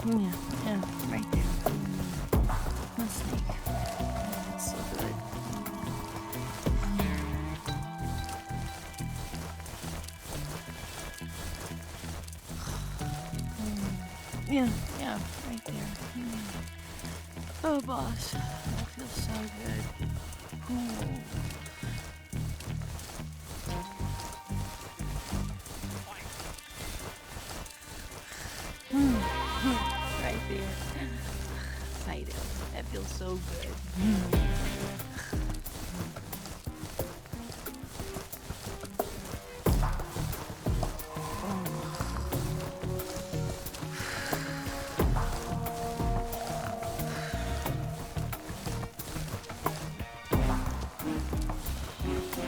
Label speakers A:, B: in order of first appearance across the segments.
A: Yeah, yeah, right there. The snake. It's so good. Yeah, yeah, right there. Oh, boss, that feels so good. Ooh. Right there. Fido, that feels so good.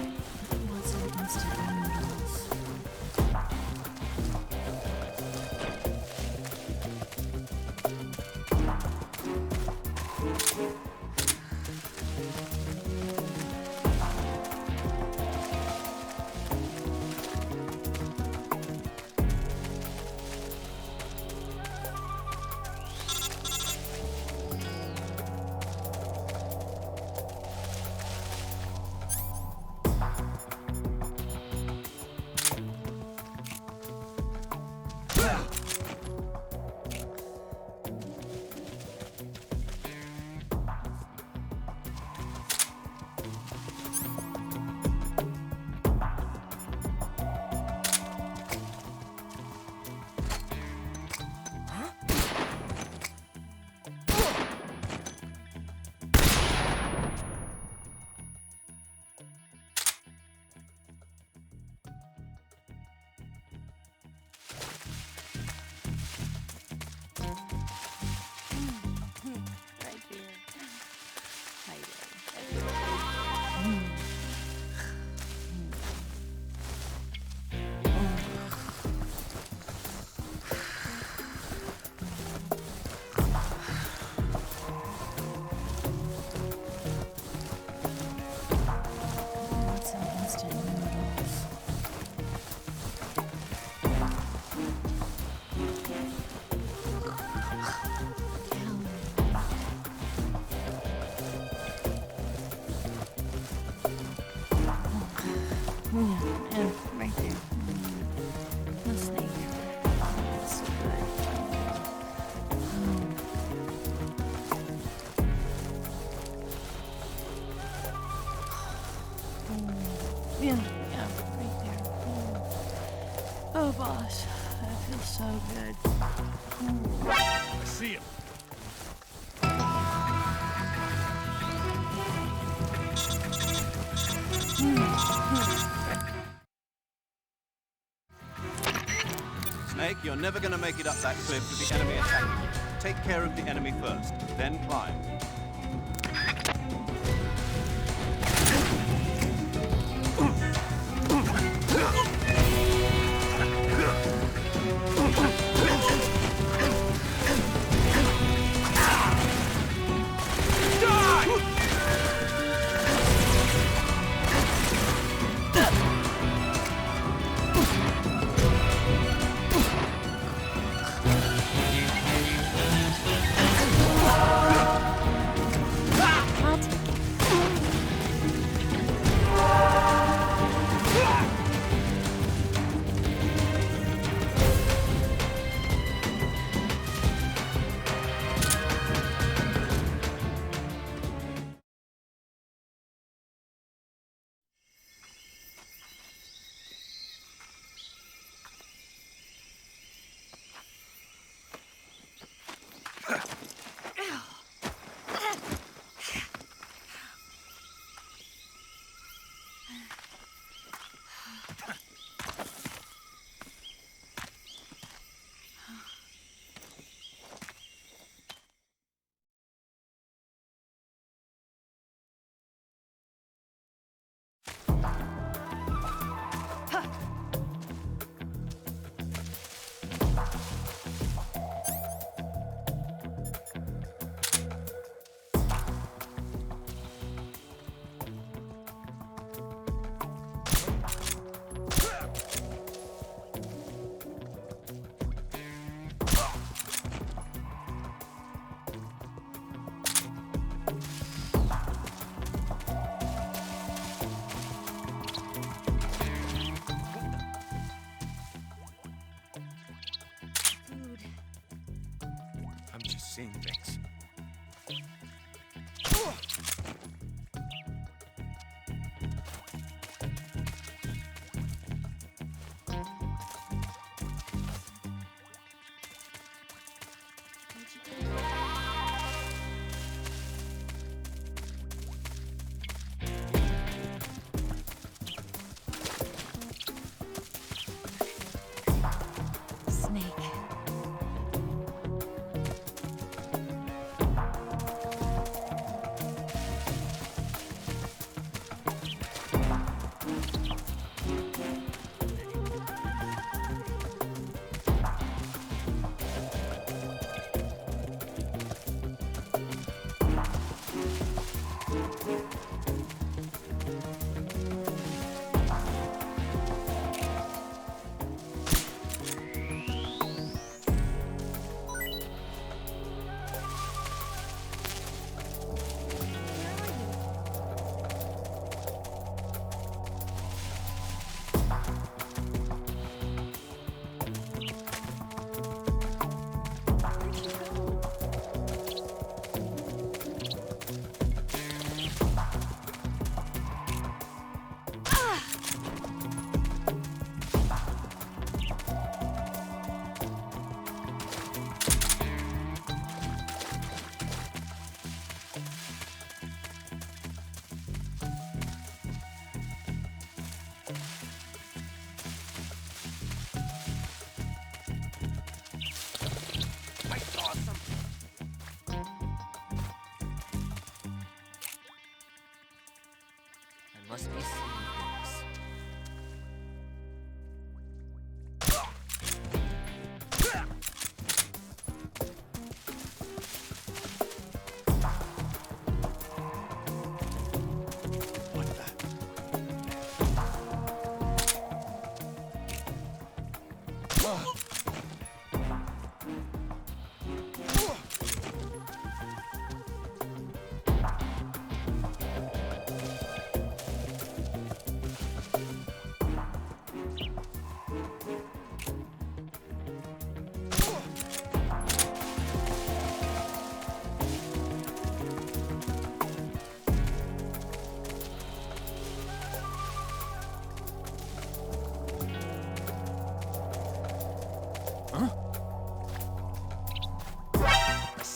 A: Want some instant noodles? Right there. Fido, that feels so good. Want some instant noodles? Yeah, yeah, right there. The snake. It's so good. Yeah, yeah, right there. Oh, boss, that feels so good.
B: I see him.
C: Snake, you're never going to make it up that cliff with the enemy attacking you. Take care of the enemy first, then climb.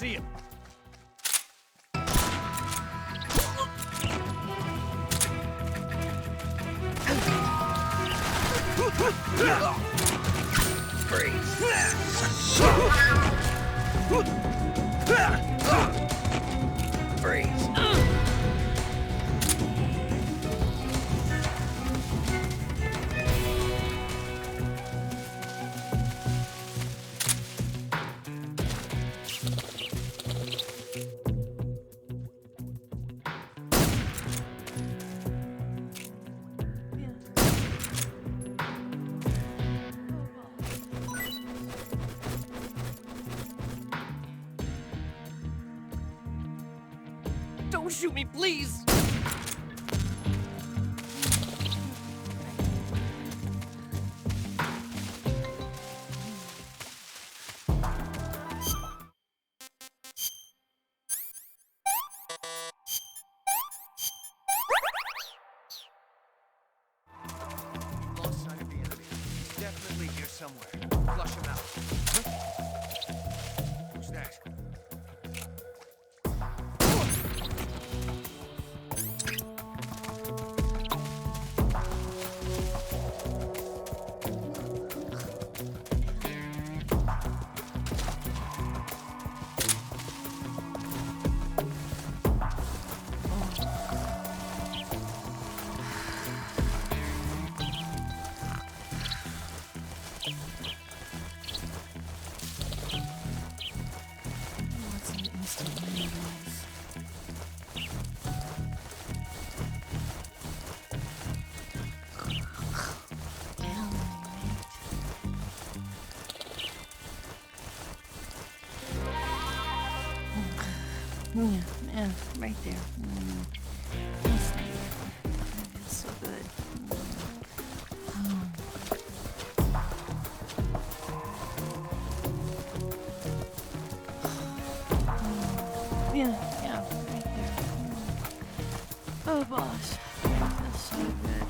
B: see him.
D: Don't shoot me, please!
E: Lost sight of the enemy. He's definitely here somewhere. Flush him out. Who's that?
A: What's an instant memories? Yeah, yeah, right there. That's nice. That feels so good. Yeah, yeah, right there. Oh, boss. That feels so good.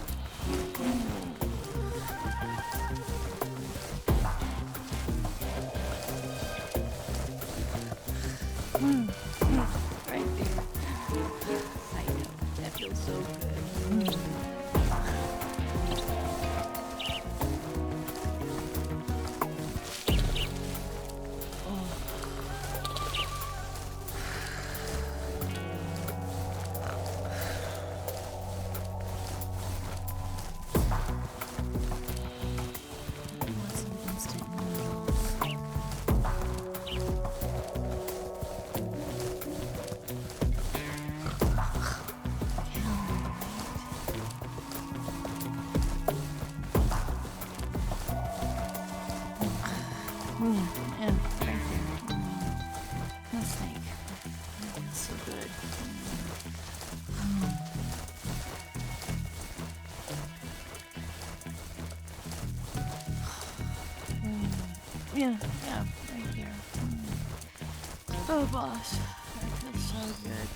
A: Right there. I know. That feels so good. What's an instant noodles? Yeah, yeah, right there. That snake. That feels so good. Yeah, yeah, right here. Oh, boss. That feels so good.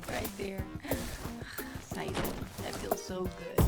A: Right there. Sight. That feels so good.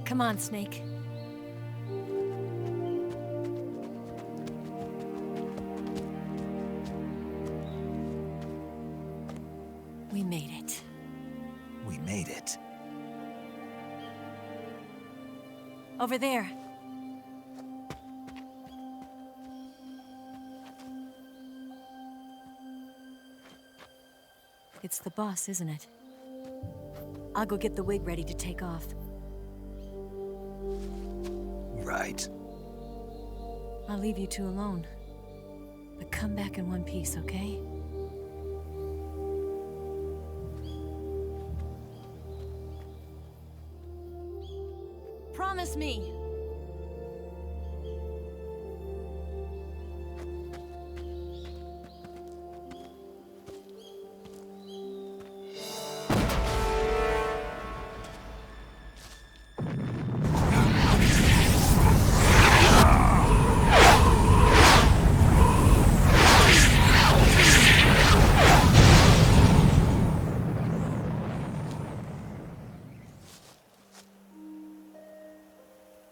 F: Come on, Snake. Over there. It's the boss, isn't it? I'll go get the wig ready to take off.
E: Right.
F: I'll leave you two alone. But come back in one piece, okay? Promise me!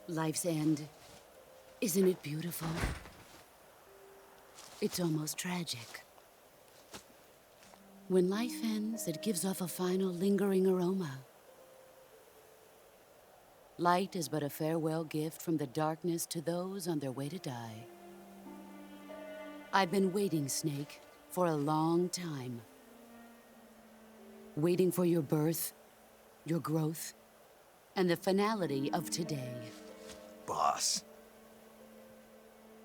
G: Life's end. Isn't it beautiful? It's almost tragic. When life ends, it gives off a final lingering aroma. Light is but a farewell gift from the darkness to those on their way to die. I've been waiting, Snake, for a long time. Waiting for your birth, your growth, and the finality of today.
E: Boss.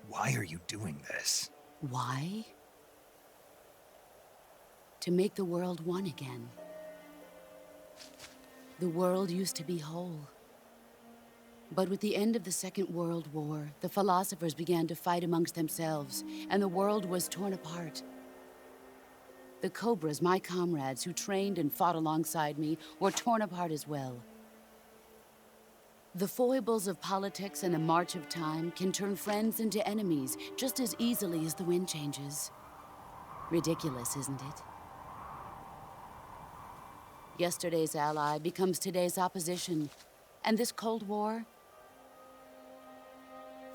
E: Why are you doing this?
G: Why? To make the world one again. The world used to be whole. But with the end of the Second World War, the philosophers began to fight amongst themselves, and the world was torn apart. The Cobras, my comrades who trained and fought alongside me, were torn apart as well. The foibles of politics and the march of time can turn friends into enemies just as easily as the wind changes. Ridiculous, isn't it? Yesterday's ally becomes today's opposition. And this Cold War?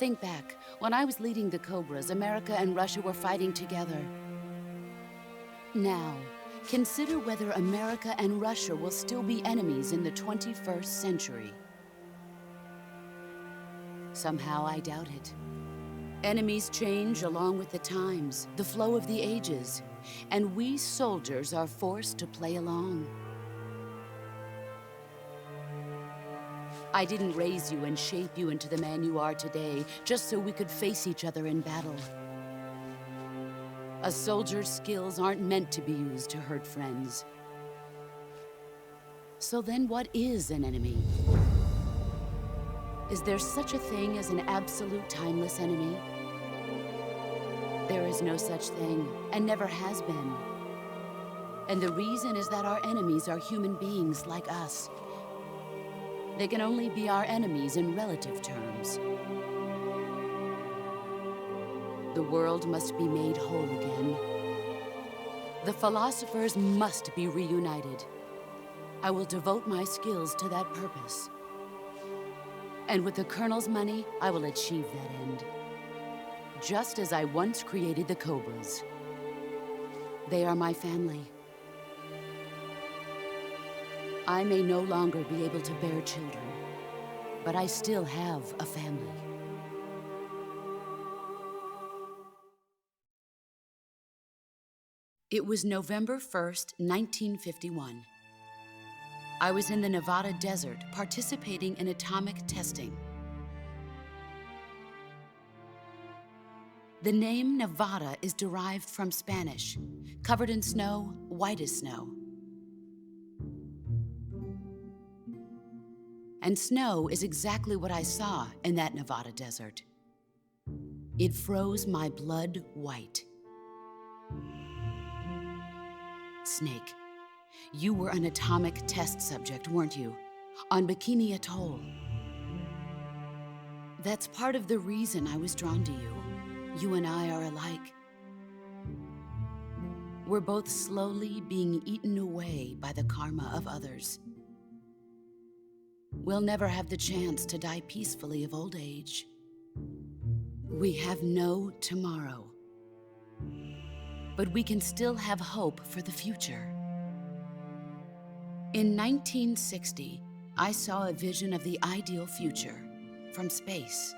G: Think back. When I was leading the Cobras, America and Russia were fighting together. Now, consider whether America and Russia will still be enemies in the 21st century. Somehow I doubt it. Enemies change along with the times, the flow of the ages, and we soldiers are forced to play along. I didn't raise you and shape you into the man you are today just so we could face each other in battle. A soldier's skills aren't meant to be used to hurt friends. So then what is an enemy? Is there such a thing as an absolute timeless enemy? There is no such thing, and never has been. And the reason is that our enemies are human beings like us. They can only be our enemies in relative terms. The world must be made whole again. The philosophers must be reunited. I will devote my skills to that purpose. And with the Colonel's money, I will achieve that end. Just as I once created the Cobras. They are my family. I may no longer be able to bear children, but I still have a family. It was November 1st, 1951. I was in the Nevada desert participating in atomic testing. The name Nevada is derived from Spanish, covered in snow, white as snow. And snow is exactly what I saw in that Nevada desert. It froze my blood white. Snake, you were an atomic test subject, weren't you? On Bikini Atoll. That's part of the reason I was drawn to you. You and I are alike. We're both slowly being eaten away by the karma of others. We'll never have the chance to die peacefully of old age. We have no tomorrow. But we can still have hope for the future. In 1960, I saw a vision of the ideal future, from space.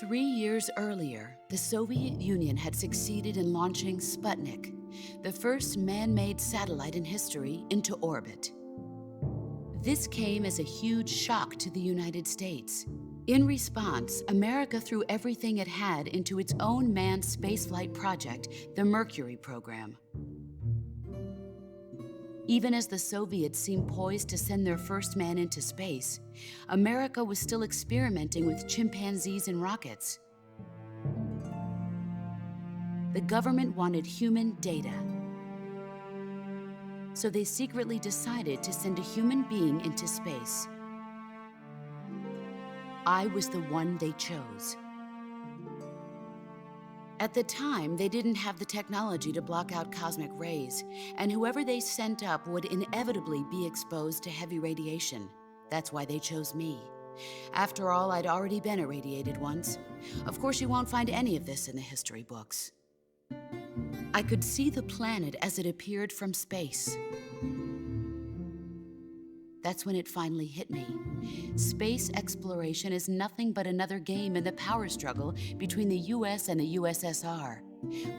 G: 3 years earlier, the Soviet Union had succeeded in launching Sputnik, the first man-made satellite in history, into orbit. This came as a huge shock to the United States. In response, America threw everything it had into its own manned spaceflight project, the Mercury program. Even as the Soviets seemed poised to send their first man into space, America was still experimenting with chimpanzees and rockets. The government wanted human data, so they secretly decided to send a human being into space. I was the one they chose. At the time, they didn't have the technology to block out cosmic rays, and whoever they sent up would inevitably be exposed to heavy radiation. That's why they chose me. After all, I'd already been irradiated once. Of course, you won't find any of this in the history books. I could see the planet as it appeared from space. That's when it finally hit me. Space exploration is nothing but another game in the power struggle between the US and the USSR.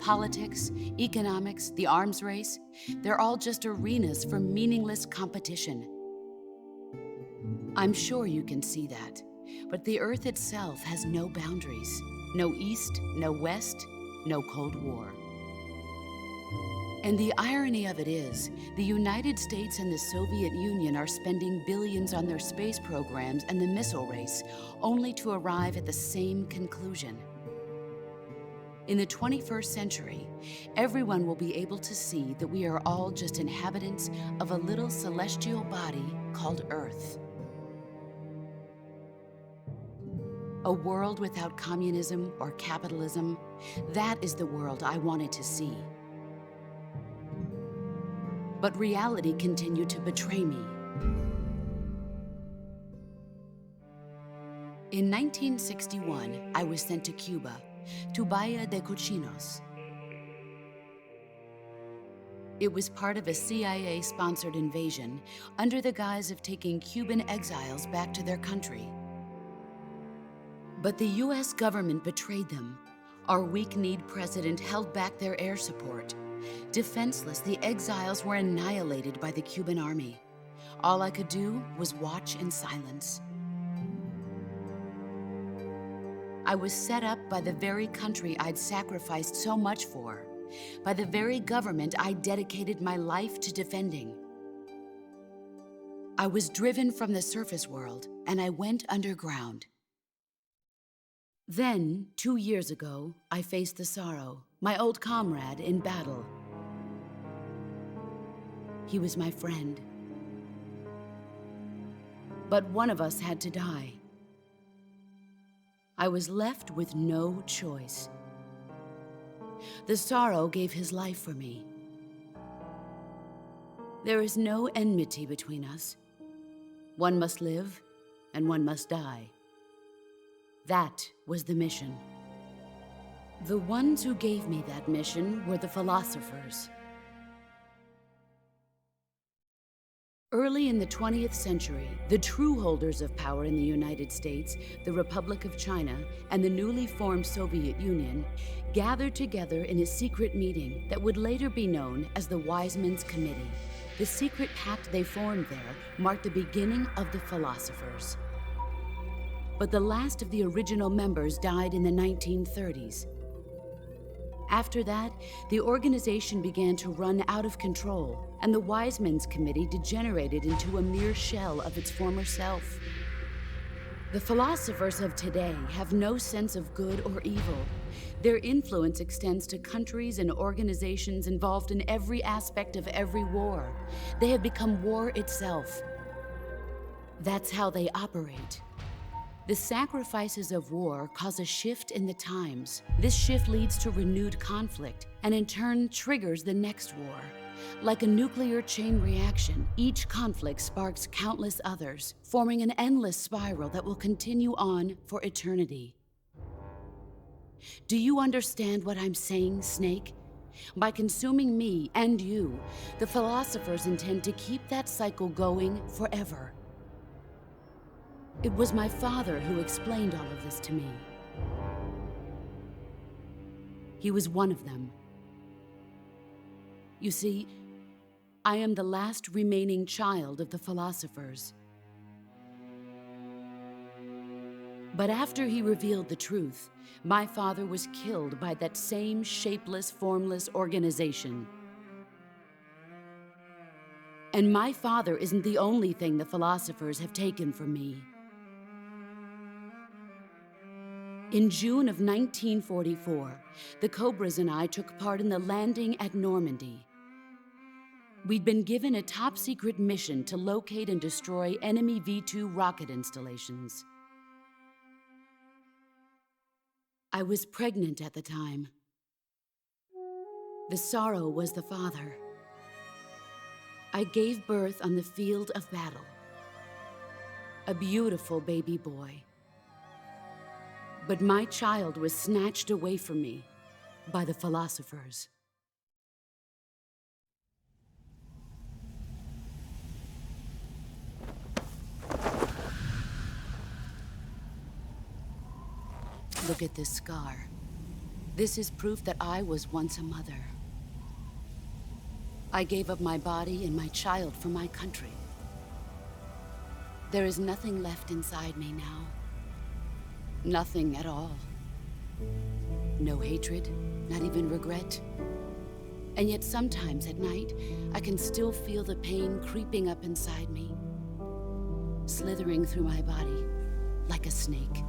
G: Politics, economics, the arms race, they're all just arenas for meaningless competition. I'm sure you can see that, but the Earth itself has no boundaries. No East, no West, no Cold War. And the irony of it is, the United States and the Soviet Union are spending billions on their space programs and the missile race, only to arrive at the same conclusion. In the 21st century, everyone will be able to see that we are all just inhabitants of a little celestial body called Earth. A world without communism or capitalism, that is the world I wanted to see. But reality continued to betray me. In 1961, I was sent to Cuba, to Bahia de Cochinos. It was part of a CIA-sponsored invasion under the guise of taking Cuban exiles back to their country. But the US government betrayed them. Our weak-kneed president held back their air support. Defenseless, the exiles were annihilated by the Cuban army. All I could do was watch in silence. I was set up by the very country I'd sacrificed so much for, by the very government I dedicated my life to defending. I was driven from the surface world, and I went underground. Then, 2 years ago, I faced the Sorrow, my old comrade in battle. He was my friend. But one of us had to die. I was left with no choice. The Sorrow gave his life for me. There is no enmity between us. One must live, and one must die. That was the mission. The ones who gave me that mission were the philosophers. Early in the 20th century, the true holders of power in the United States, the Republic of China, and the newly formed Soviet Union gathered together in a secret meeting that would later be known as the Wiseman's Committee. The secret pact they formed there marked the beginning of the philosophers. But the last of the original members died in the 1930s. After that, the organization began to run out of control, and the Wiseman's Committee degenerated into a mere shell of its former self. The philosophers of today have no sense of good or evil. Their influence extends to countries and organizations involved in every aspect of every war. They have become war itself. That's how they operate. The sacrifices of war cause a shift in the times. This shift leads to renewed conflict, and in turn triggers the next war. Like a nuclear chain reaction, each conflict sparks countless others, forming an endless spiral that will continue on for eternity. Do you understand what I'm saying, Snake? By consuming me and you, the philosophers intend to keep that cycle going forever. It was my father who explained all of this to me. He was one of them. You see, I am the last remaining child of the philosophers. But after he revealed the truth, my father was killed by that same shapeless, formless organization. And my father isn't the only thing the philosophers have taken from me. In June of 1944, the Cobras and I took part in the landing at Normandy. We'd been given a top-secret mission to locate and destroy enemy V-2 rocket installations. I was pregnant at the time. The sorrow was the father. I gave birth on the field of battle. A beautiful baby boy. But my child was snatched away from me by the philosophers. Look at this scar. This is proof that I was once a mother. I gave up my body and my child for my country. There is nothing left inside me now. Nothing at all. No hatred, not even regret. And yet sometimes at night, I can still feel the pain creeping up inside me, slithering through my body like a snake.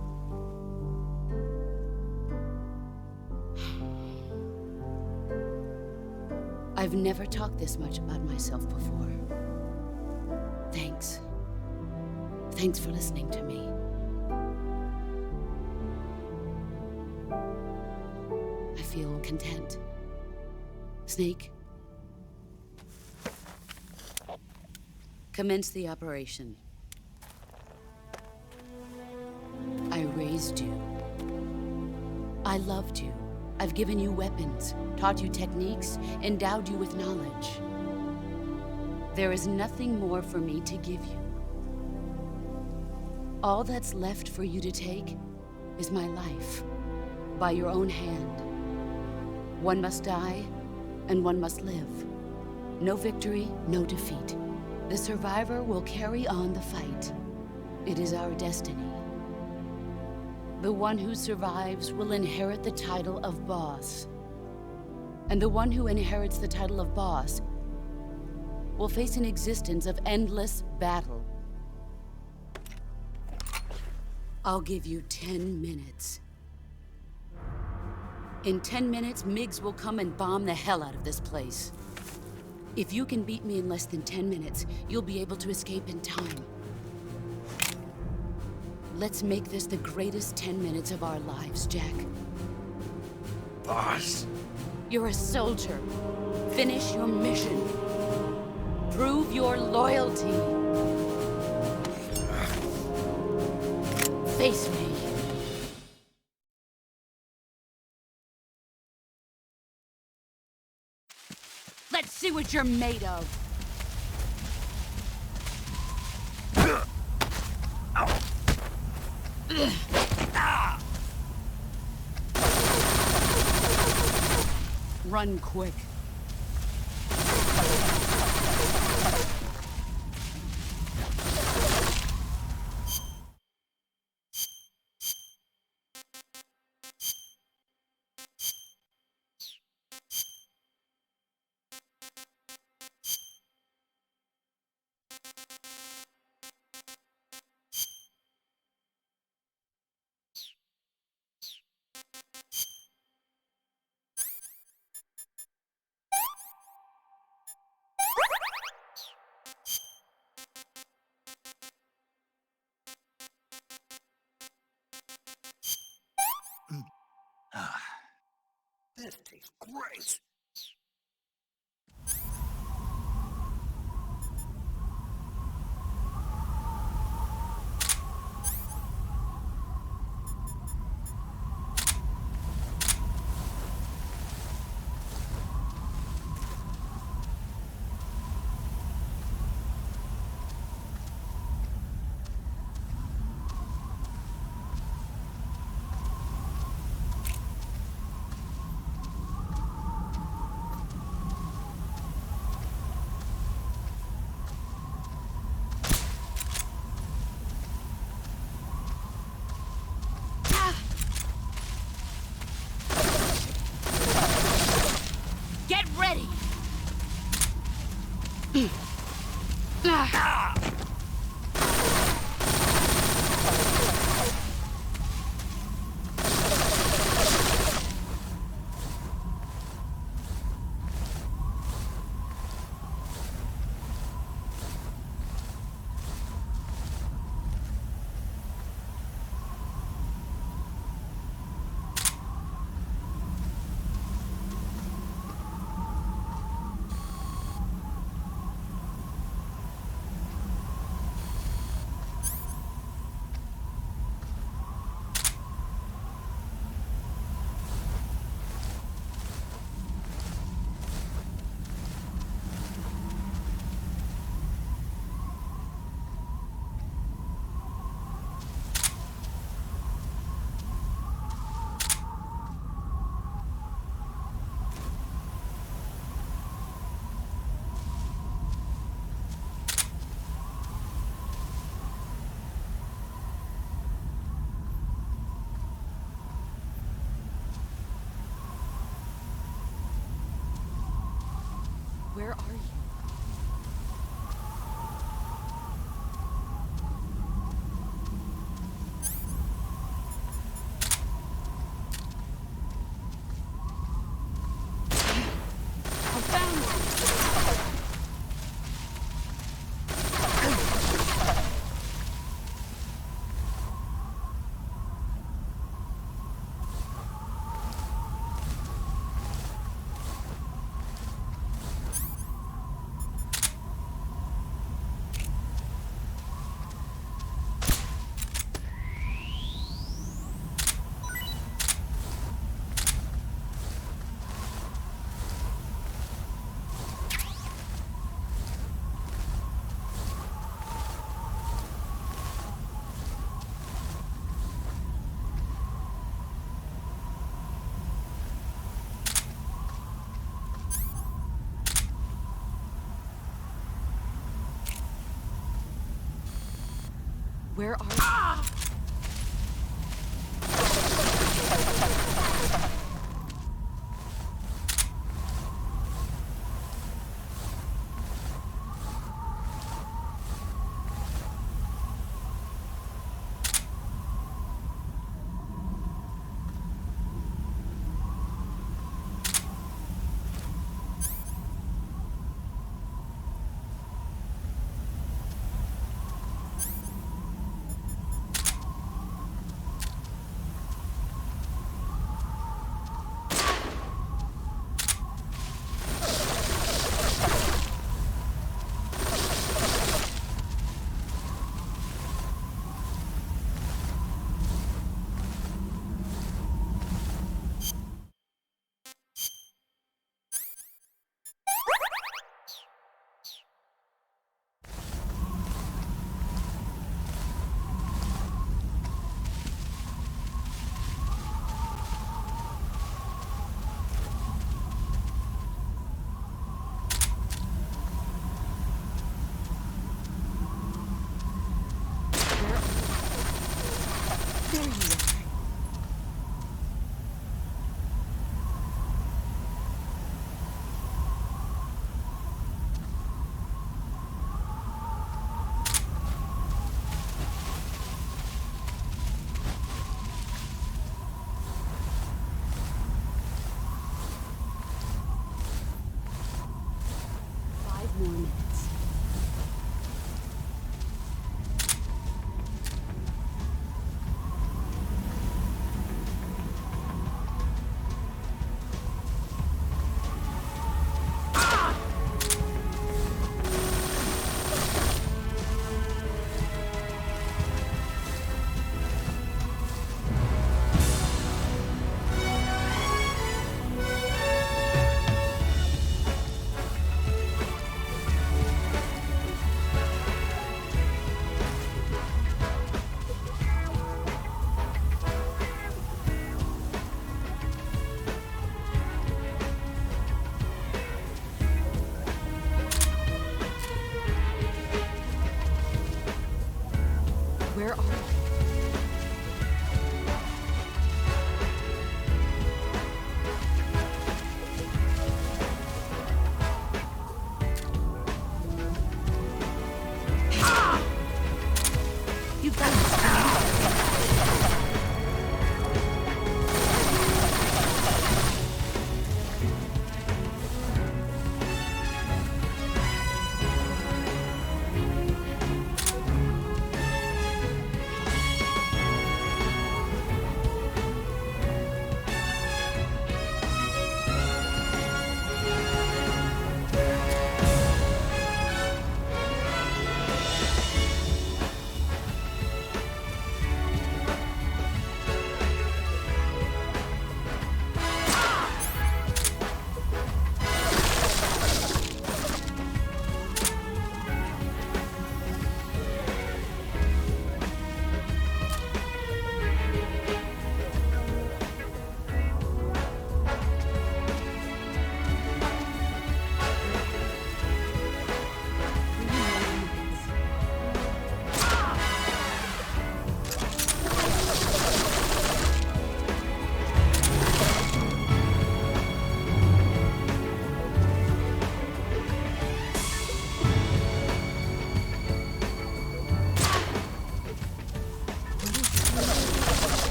G: I've never talked this much about myself before. Thanks. Thanks for listening to me. I feel content. Snake, commence the operation. I raised you. I loved you. I've given you weapons, taught you techniques, endowed you with knowledge. There is nothing more for me to give you. All that's left for you to take is my life, by your own hand. One must die, and one must live. No victory, no defeat. The survivor will carry on the fight. It is our destiny. The one who survives will inherit the title of boss. And the one who inherits the title of boss will face an existence of endless battle. I'll give you 10 minutes. In 10 minutes, MiGs will come and bomb the hell out of this place. If you can beat me in less than 10 minutes, you'll be able to escape in time. Let's make this the greatest 10 minutes of our lives, Jack.
B: Boss.
G: You're a soldier. Finish your mission. Prove your loyalty. Face me. Let's see what you're made of. Run quick.
B: This tastes great.
G: Where are you?
A: I found one.
G: Where are you?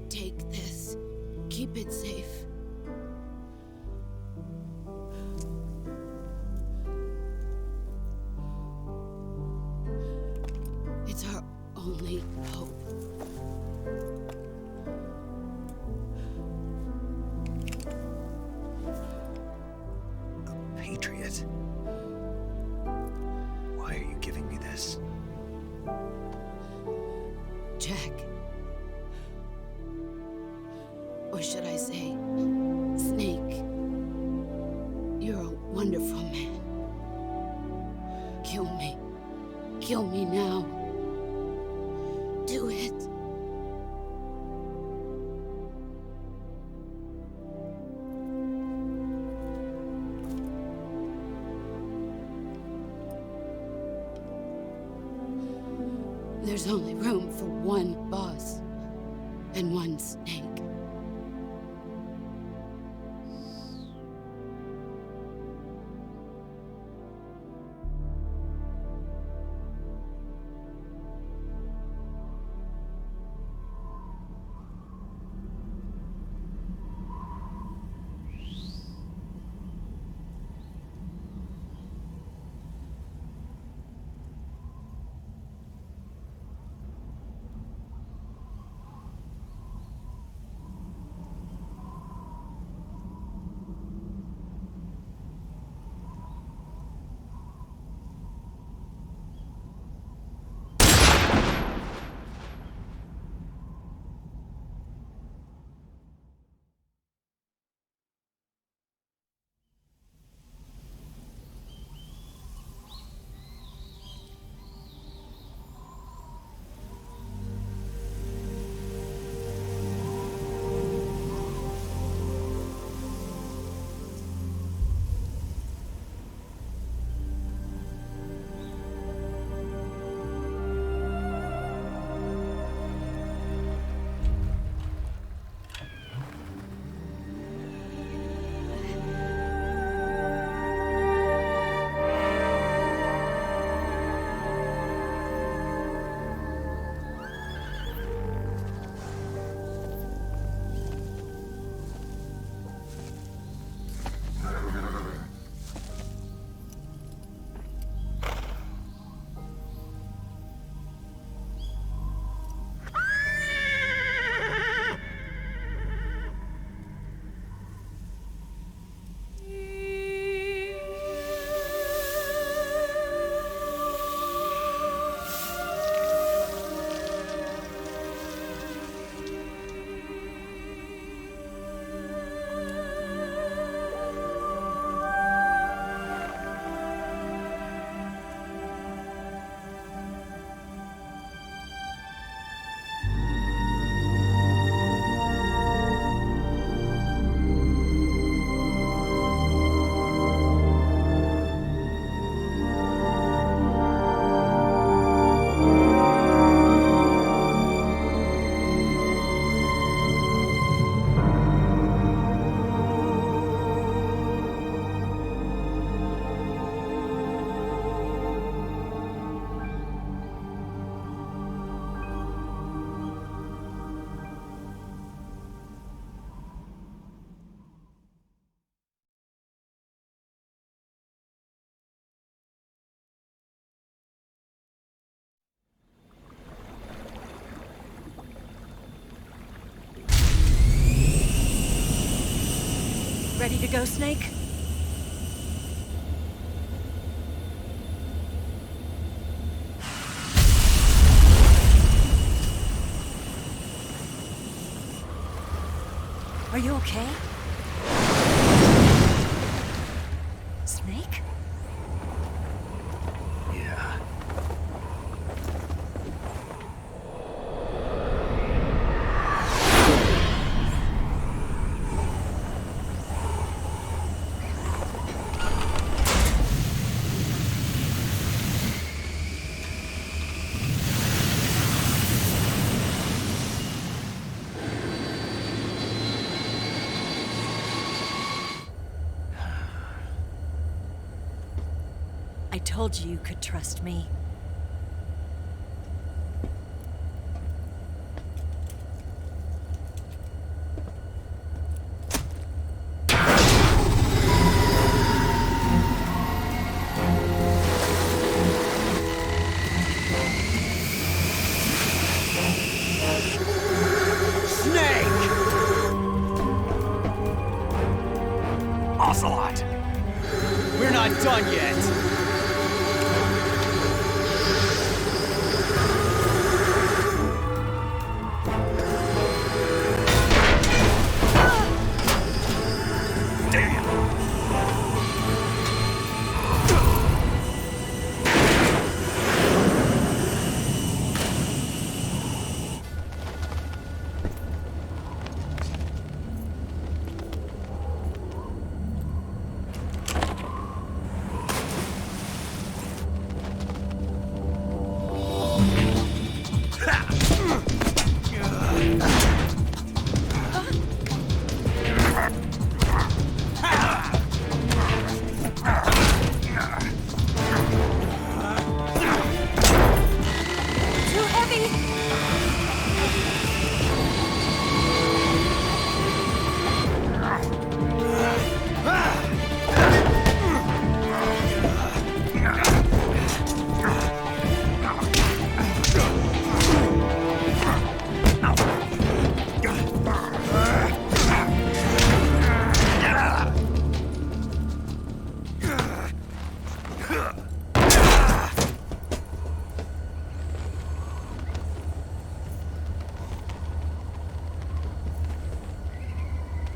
G: Take this. Keep it safe. It's our only hope.
B: A patriot? Why are you giving me this?
G: Jack. Or should I say, Snake. You're a wonderful man. Kill me. Kill me now. Do it. There's only room for one boss and one snake.
F: Ready to go, Snake? Are you okay? Snake?
B: Yeah.
F: I told you you could trust me.
D: Ocelot! We're not done yet!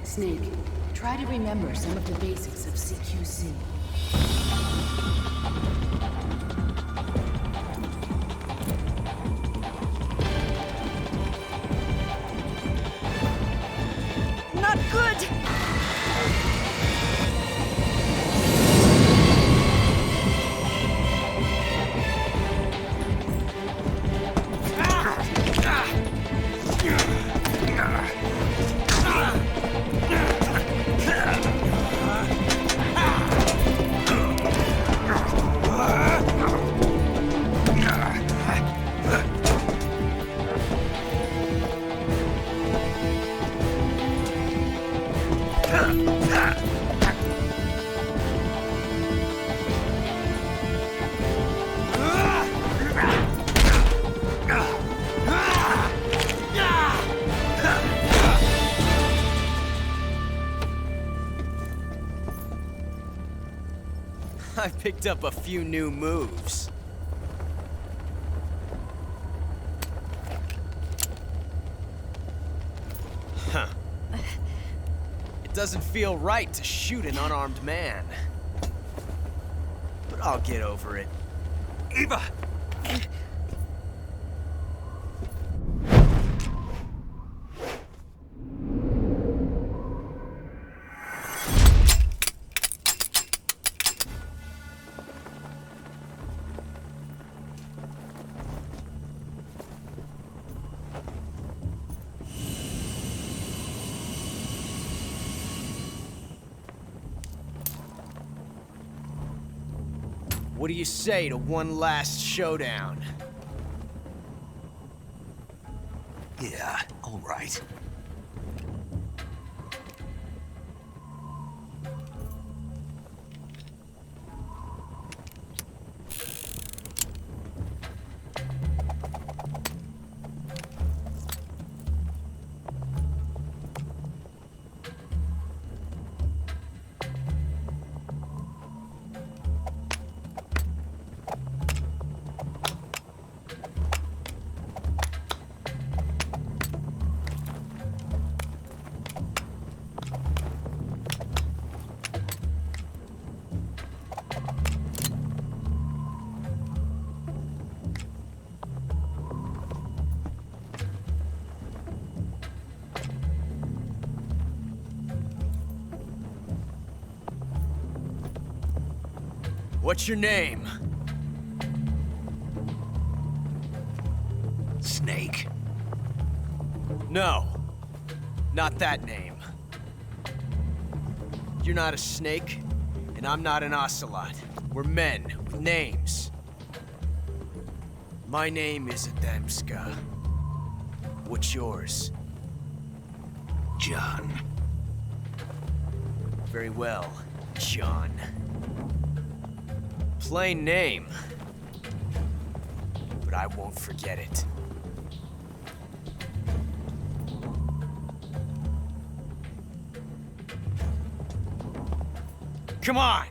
G: Snake, try to remember some of the basics of CQC.
A: Not good!
D: I picked up a few new moves. Huh. It doesn't feel right to shoot an unarmed man. But I'll get over it.
E: Eva!
D: What do you say to one last showdown?
B: Yeah, all right.
D: What's your name?
B: Snake.
D: No, not that name. You're not a snake, And I'm not an ocelot. We're men with names. My name is Adamska. What's yours?
B: John.
D: Very well, John. Plain name. But I won't forget it. Come on!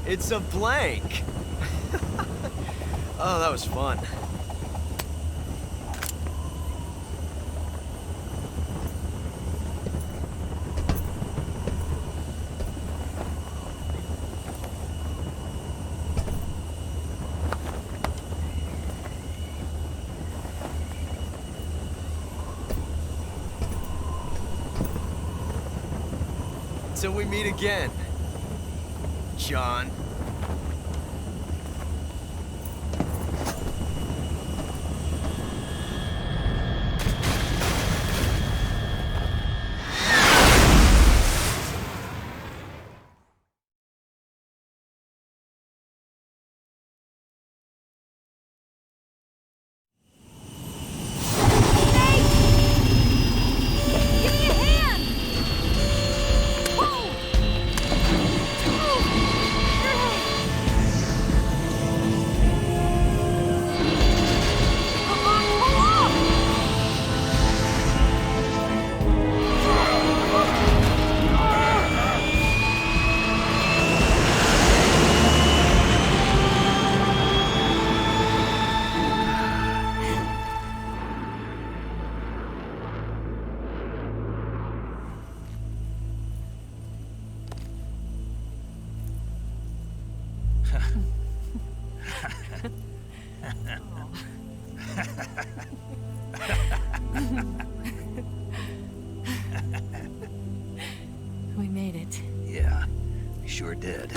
D: It's a blank! Oh, that was fun. Till we meet again, John.
F: We made it.
B: Yeah, we sure did.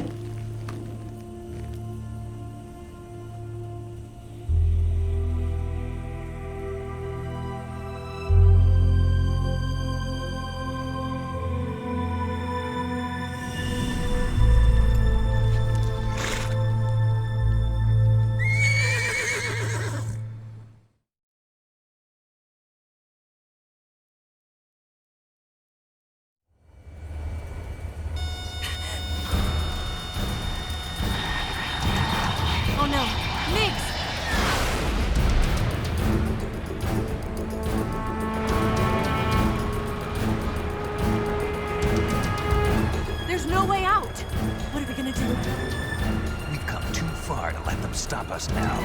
F: Oh no! Migs! There's no way out! What are we gonna do?
B: We've come too far to let them stop us now.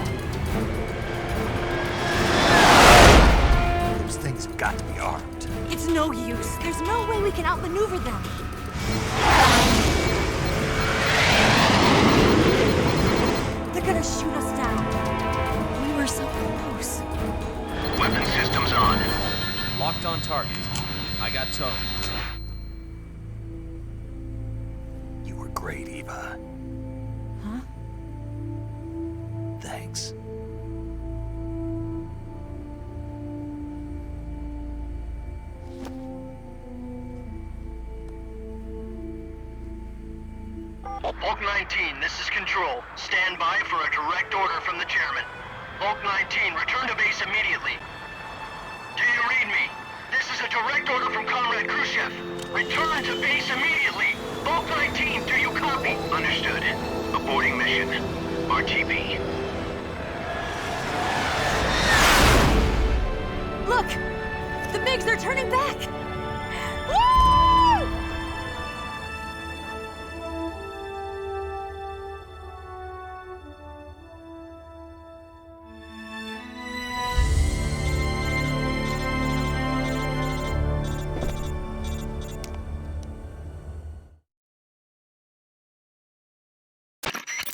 B: Those things have got to be armed.
F: It's no use. There's no way we can outmaneuver them. They're gonna shoot us down. We were so close.
E: Weapon systems on.
D: Locked on target. I got towed.
B: You were great, Eva.
F: Huh?
B: Thanks.
E: Hulk 19, this is Control. Stand by for a direct order from the chairman. Hulk 19, return to base immediately. Do you read me? This is a direct order from Comrade Khrushchev. Return to base immediately. Hulk 19, do you copy? Understood. Aborting mission. RTB.
F: Look! The MiGs are turning back! Woo!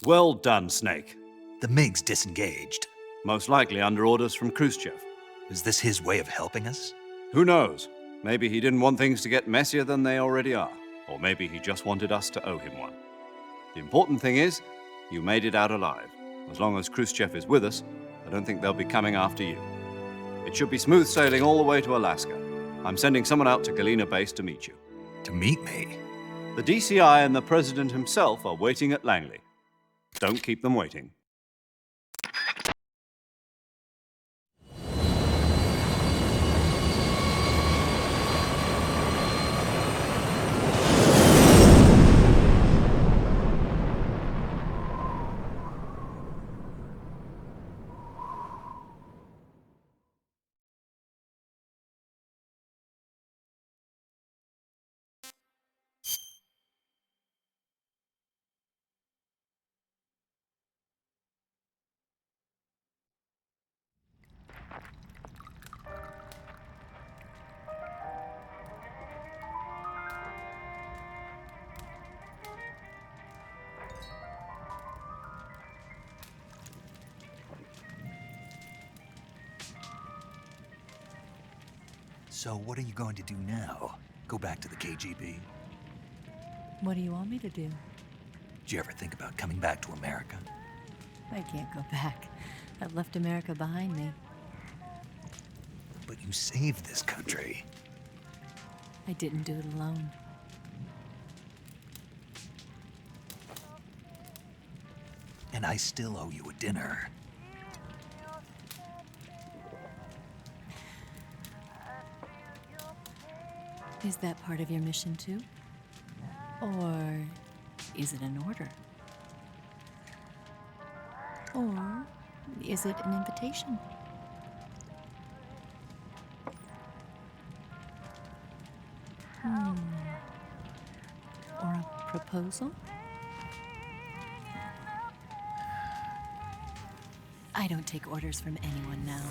C: Well done, Snake.
B: The MiGs disengaged.
C: Most likely under orders from Khrushchev.
B: Is this his way of helping us?
C: Who knows? Maybe he didn't want things to get messier than they already are. Or maybe he just wanted us to owe him one. The important thing is, you made it out alive. As long as Khrushchev is with us, I don't think they'll be coming after you. It should be smooth sailing all the way to Alaska. I'm sending someone out to Galena Base to meet you.
B: To meet me?
C: The DCI and the President himself are waiting at Langley. Don't keep them waiting.
B: So what are you going to do now? Go back to the KGB?
F: What do you want me to do?
B: Did you ever think about coming back to America?
F: I can't go back. I've left America behind me.
B: But you saved this country.
F: I didn't do it alone.
B: And I still owe you a dinner.
F: Is that part of your mission too? Or is it an order? Or is it an invitation? Or a proposal? I don't take orders from anyone now.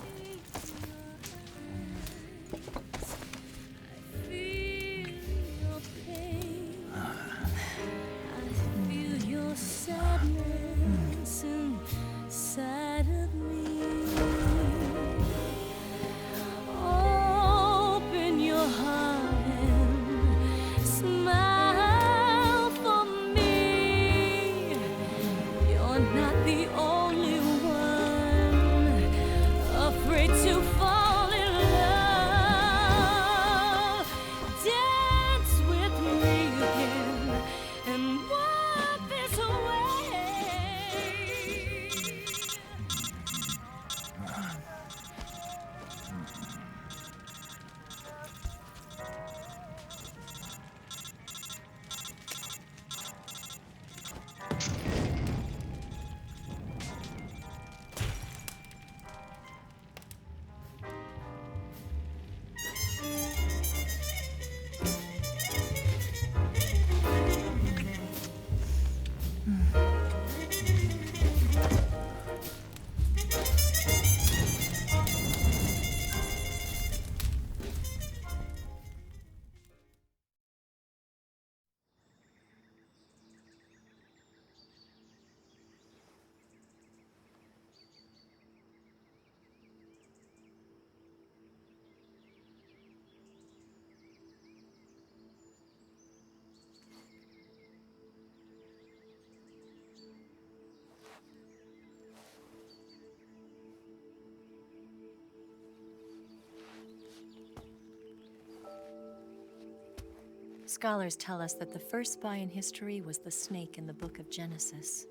F: Scholars tell us that the first spy in history was the snake in the book of Genesis.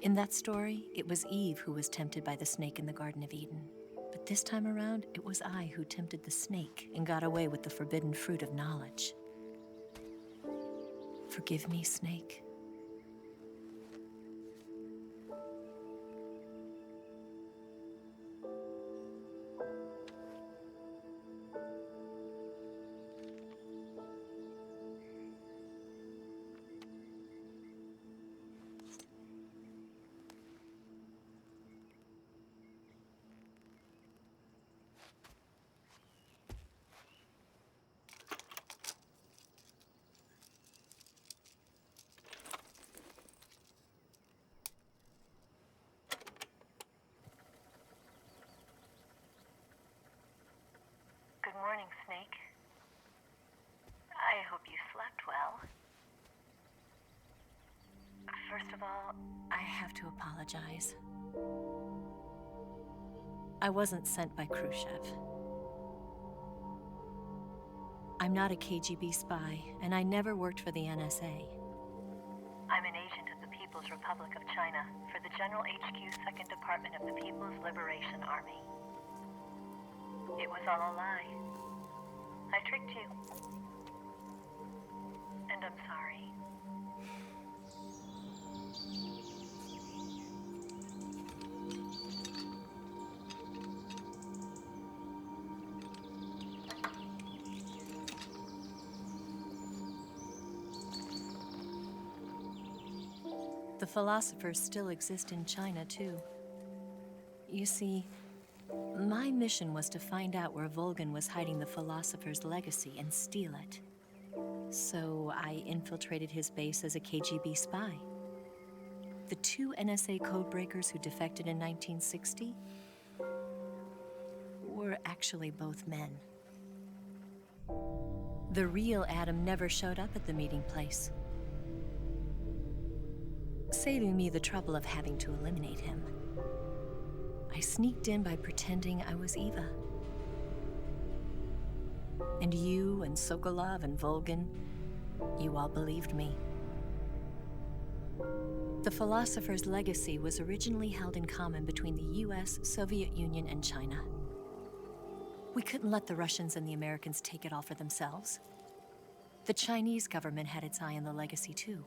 F: In that story, it was Eve who was tempted by the snake in the Garden of Eden. But this time around, it was I who tempted the snake and got away with the forbidden fruit of knowledge. Forgive me, Snake.
H: Good morning, Snake. I hope you slept well.
F: First of all, I have to apologize. I wasn't sent by Khrushchev. I'm not a KGB spy, and I never worked for the NSA.
H: I'm an agent of the People's Republic of China for the General HQ 2nd Department of the People's Liberation Army. It was all a lie. I tricked you. And I'm sorry.
F: The philosophers still exist in China, too. You see, my mission was to find out where Volgin was hiding the philosopher's legacy and steal it. So I infiltrated his base as a KGB spy. The two NSA codebreakers who defected in 1960 were actually both men. The real Adam never showed up at the meeting place, saving me the trouble of having to eliminate him. I sneaked in by pretending I was Eva. And you and Sokolov and Volgin, you all believed me. The philosopher's legacy was originally held in common between the US, Soviet Union, and China. We couldn't let the Russians and the Americans take it all for themselves. The Chinese government had its eye on the legacy, too.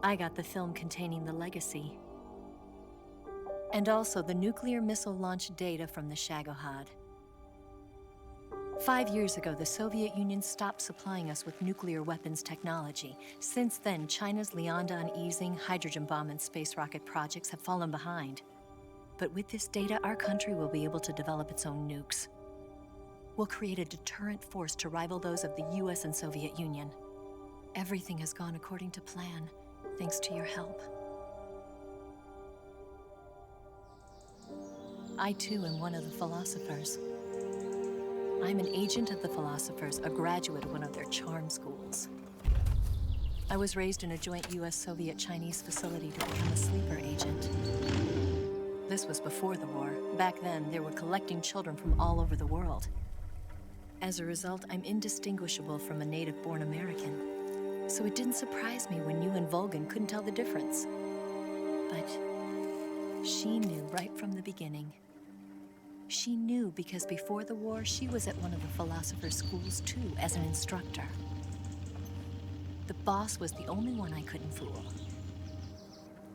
F: I got the film containing the legacy, and also the nuclear missile launch data from the Shagohod. 5 years ago, the Soviet Union stopped supplying us with nuclear weapons technology. Since then, China's Liaodong easing, hydrogen bomb, and space rocket projects have fallen behind. But with this data, our country will be able to develop its own nukes. We'll create a deterrent force to rival those of the US and Soviet Union. Everything has gone according to plan, thanks to your help. I too am one of the philosophers. I'm an agent of the philosophers, a graduate of one of their charm schools. I was raised in a joint US-Soviet-Chinese facility to become a sleeper agent. This was before the war. Back then, they were collecting children from all over the world. As a result, I'm indistinguishable from a native-born American. So it didn't surprise me when you and Volgin couldn't tell the difference. But she knew right from the beginning. She knew because before the war, she was at one of the philosopher's schools too, as an instructor. The boss was the only one I couldn't fool.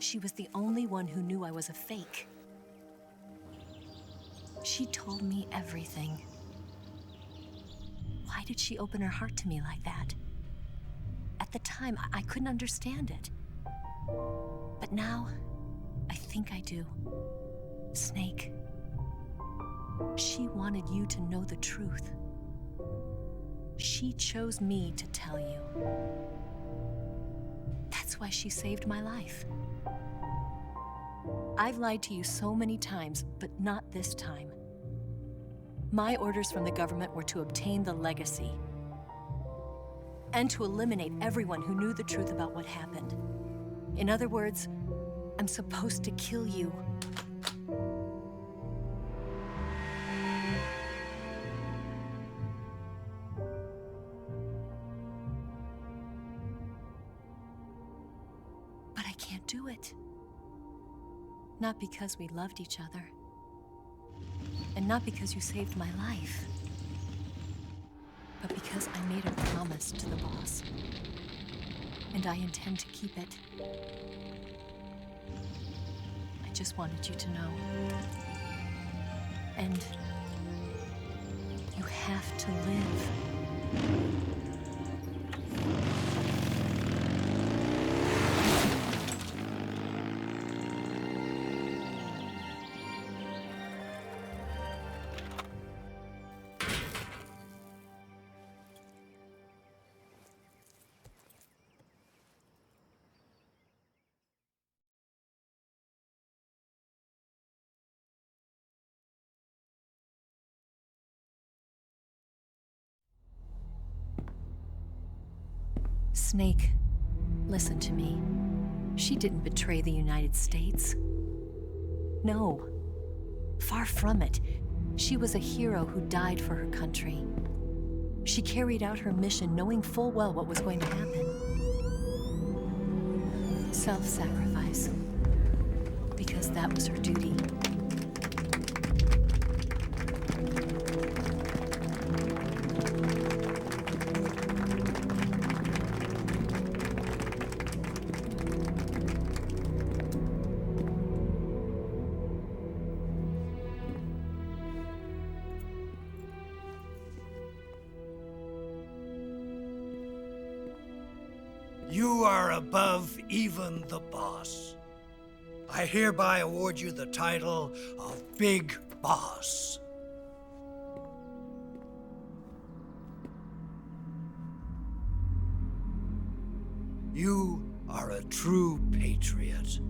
F: She was the only one who knew I was a fake. She told me everything. Why did she open her heart to me like that? At the time, I couldn't understand it. But now, I think I do. Snake. She wanted you to know the truth. She chose me to tell you. That's why she saved my life. I've lied to you so many times, but not this time. My orders from the government were to obtain the legacy and to eliminate everyone who knew the truth about what happened. In other words, I'm supposed to kill you. can't do it. Not because we loved each other. And not because you saved my life. But because I made a promise to the boss. And I intend to keep it. I just wanted you to know. And you have to live. Snake, listen to me. She didn't betray the United States. No. Far from it. She was a hero who died for her country. She carried out her mission knowing full well what was going to happen. Self-sacrifice. Because that was her duty.
I: You are above even the boss. I hereby award you the title of Big Boss. You are a true patriot.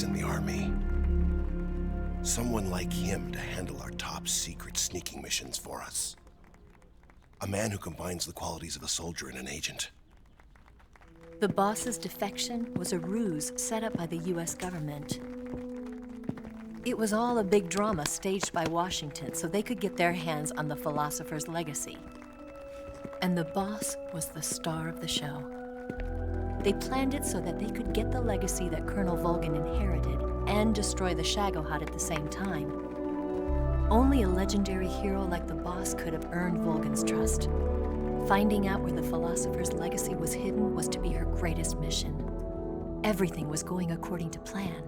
J: In the Army. Someone like him to handle our top secret sneaking missions for us. A man who combines the qualities of a soldier and an agent.
F: The boss's defection was a ruse set up by the US government. It was all a big drama staged by Washington so they could get their hands on the philosopher's legacy. And the boss was the star of the show. They planned it so that they could get the legacy that Colonel Volgin inherited and destroy the Shagohod at the same time. Only a legendary hero like the boss could have earned Volgin's trust. Finding out where the philosopher's legacy was hidden was to be her greatest mission. Everything was going according to plan.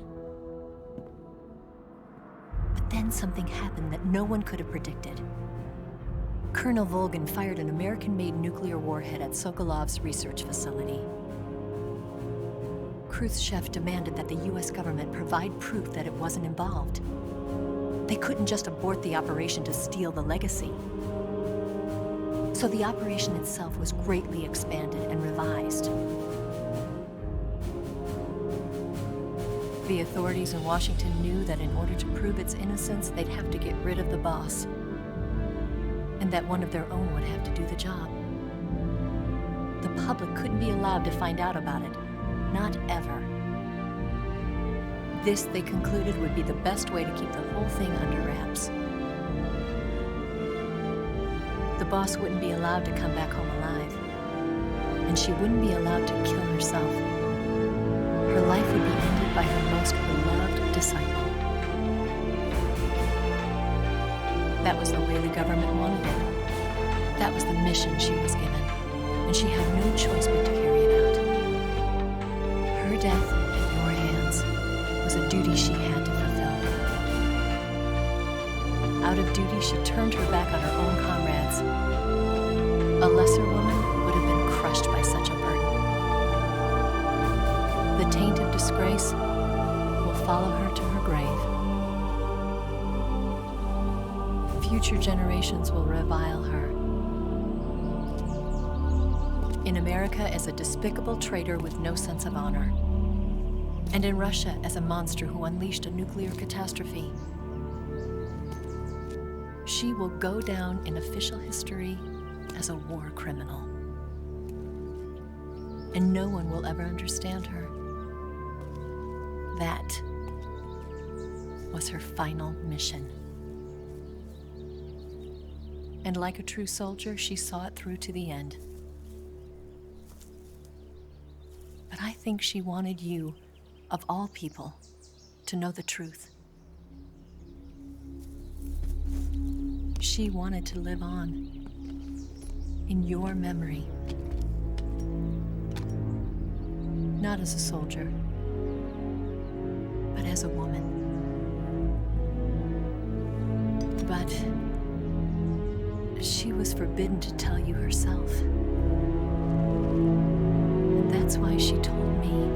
F: But then something happened that no one could have predicted. Colonel Volgin fired an American-made nuclear warhead at Sokolov's research facility. Khrushchev demanded that the US government provide proof that it wasn't involved. They couldn't just abort the operation to steal the legacy. So the operation itself was greatly expanded and revised. The authorities in Washington knew that in order to prove its innocence, they'd have to get rid of the boss. And that one of their own would have to do the job. The public couldn't be allowed to find out about it. Not ever. This, they concluded, would be the best way to keep the whole thing under wraps. The boss wouldn't be allowed to come back home alive. And she wouldn't be allowed to kill herself. Her life would be ended by her most beloved disciple. That was the way the government wanted it. That was the mission she was given. And she had no choice but to carry it out. Her death at your hands was a duty she had to fulfill. Out of duty, she turned her back on her own comrades. A lesser woman would have been crushed by such a burden. The taint of disgrace will follow her to her grave. Future generations will revile her. In America as a despicable traitor with no sense of honor. And in Russia as a monster who unleashed a nuclear catastrophe. She will go down in official history as a war criminal. And no one will ever understand her. That was her final mission. And like a true soldier, she saw it through to the end. But I think she wanted you, of all people, to know the truth. She wanted to live on in your memory. Not as a soldier, but as a woman. But she was forbidden to tell you herself. And that's why she told me.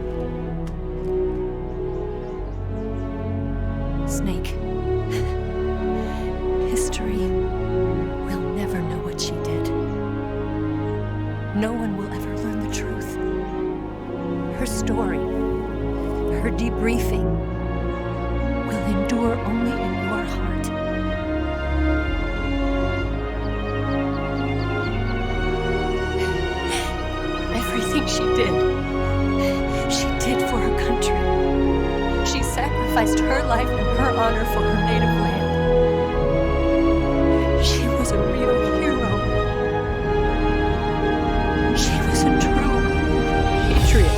F: Snake, history will never know what she did. No one will ever learn the truth. Her story, her debriefing, will endure only in your heart. Everything she did for her country. She sacrificed her life and her honor for her native land. She was a real hero. She was a true patriot.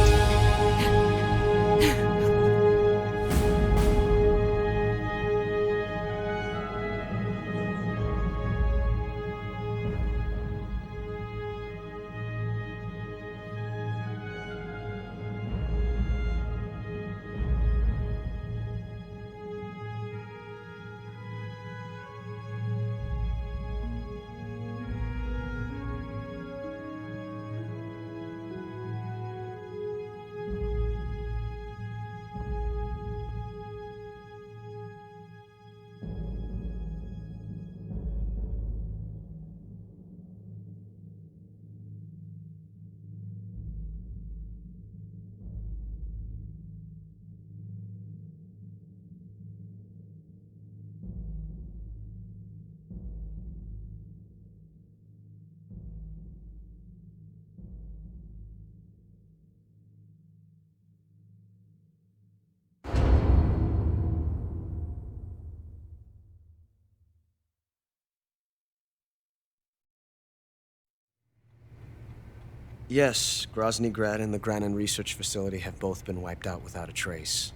K: Yes, Grozny Grad and the Granin Research Facility have both been wiped out without a trace.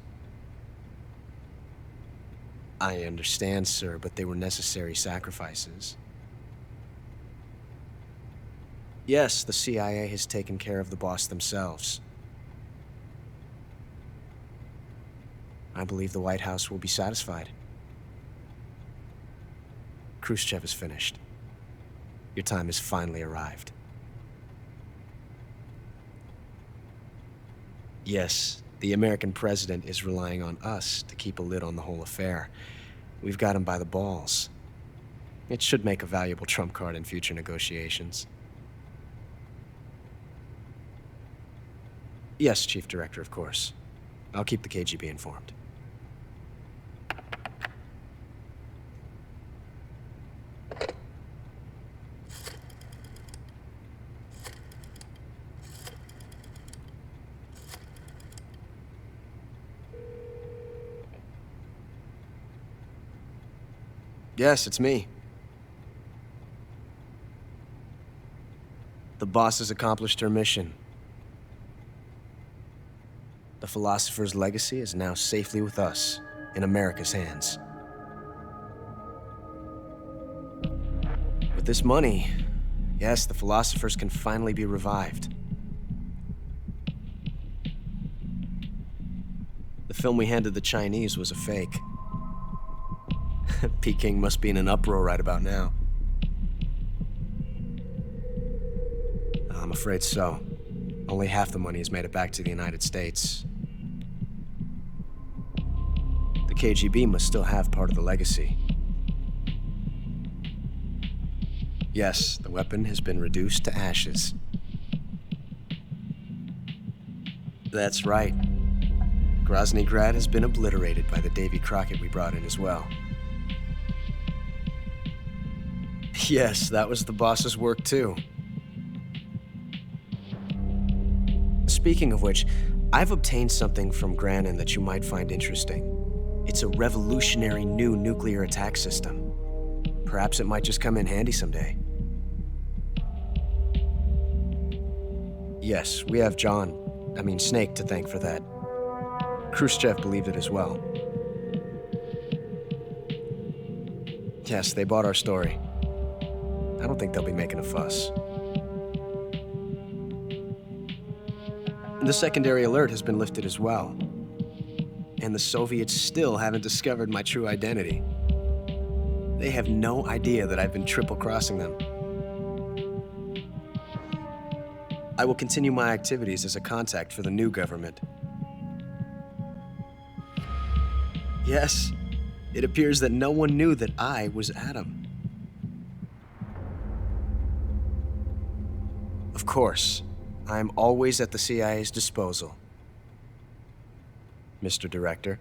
K: I understand, sir, but they were necessary sacrifices. Yes, the CIA has taken care of the boss themselves. I believe the White House will be satisfied. Khrushchev is finished. Your time has finally arrived. Yes, the American president is relying on us to keep a lid on the whole affair. We've got him by the balls. It should make a valuable trump card in future negotiations. Yes, Chief Director, of course. I'll keep the KGB informed. Yes, it's me. The boss has accomplished her mission. The philosopher's legacy is now safely with us, in America's hands. With this money, yes, the philosophers can finally be revived. The film we handed the Chinese was a fake. Peking must be in an uproar right about now. I'm afraid so. Only half the money has made it back to the United States. The KGB must still have part of the legacy. Yes, the weapon has been reduced to ashes. That's right. Grozny Grad has been obliterated by the Davy Crockett we brought in as well. Yes, that was the boss's work too. Speaking of which, I've obtained something from Granin that you might find interesting. It's a revolutionary new nuclear attack system. Perhaps it might just come in handy someday. Yes, we have Snake to thank for that. Khrushchev believed it as well. Yes, they bought our story. I don't think they'll be making a fuss. The secondary alert has been lifted as well. And the Soviets still haven't discovered my true identity. They have no idea that I've been triple-crossing them. I will continue my activities as a contact for the new government. Yes, it appears that no one knew that I was Adam. Of course, I am always at the CIA's disposal, Mr. Director.